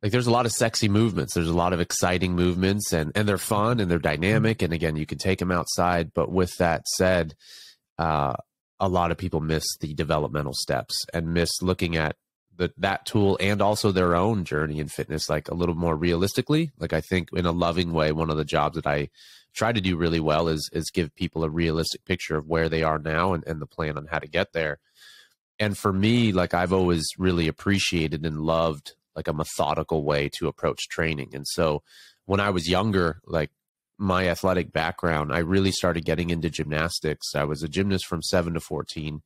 Like there's a lot of sexy movements. There's a lot of exciting movements, and they're fun and they're dynamic. And again, you can take them outside. But with that said, a lot of people miss the developmental steps and miss looking at that tool and also their own journey in fitness, like a little more realistically. Like I think in a loving way, one of the jobs that I try to do really well is give people a realistic picture of where they are now and the plan on how to get there. And for me, like I've always really appreciated and loved like a methodical way to approach training. And so when I was younger, like my athletic background, I really started getting into gymnastics. I was a gymnast from 7 to 14.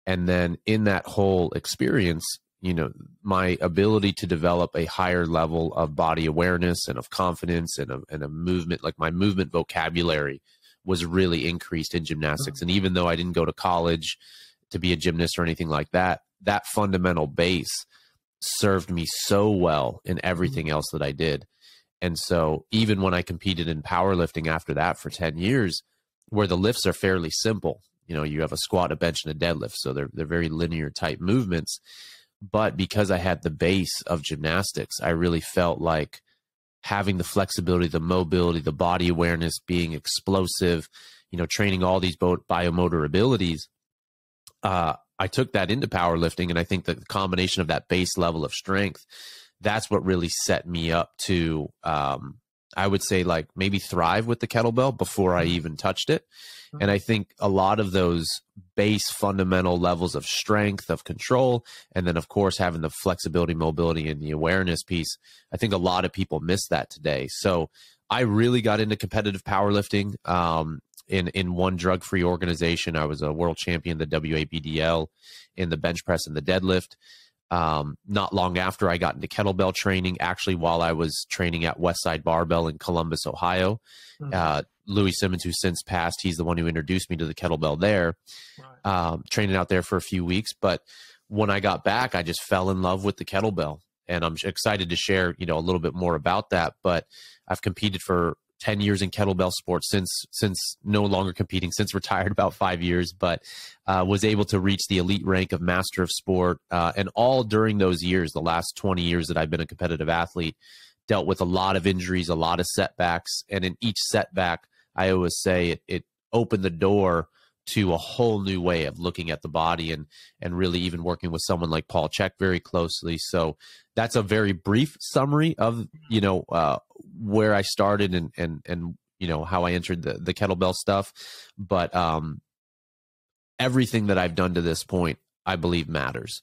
And then in that whole experience, you know, my ability to develop a higher level of body awareness and of confidence and a movement, like my movement vocabulary was really increased in gymnastics. And even though I didn't go to college to be a gymnast or anything like that, that fundamental base served me so well in everything else that I did. And so even when I competed in powerlifting after that for 10 years, where the lifts are fairly simple, you know, you have a squat, a bench, and a deadlift. So they're very linear type movements. But because I had the base of gymnastics, I really felt like having the flexibility, the mobility, the body awareness, being explosive, you know, training all these biomotor abilities, I took that into powerlifting. And I think that the combination of that base level of strength, that's what really set me up to, I would say, like maybe thrive with the kettlebell before I even touched it. And I think a lot of those base fundamental levels of strength, of control, and then of course having the flexibility, mobility, and the awareness piece, I think a lot of people miss that today. So I really got into competitive powerlifting. In one drug-free organization, I was a world champion, the WABDL, in the bench press and the deadlift. Not long after I got into kettlebell training, actually while I was training at Westside Barbell in Columbus, Ohio. Louis Simmons, who since passed, he's the one who introduced me to the kettlebell there. Training out there for a few weeks. But when I got back, I just fell in love with the kettlebell. And I'm excited to share, you know, a little bit more about that. But I've competed for 10 years in kettlebell sports since no longer competing, since retired about 5 years, but was able to reach the elite rank of master of sport. And all during those years, the last 20 years that I've been a competitive athlete, dealt with a lot of injuries, a lot of setbacks. And in each setback, I always say it opened the door to a whole new way of looking at the body and really even working with someone like Paul Chek very closely. So that's a very brief summary of, you know, where I started and, you know, how I entered the kettlebell stuff. But everything that I've done to this point, I believe matters.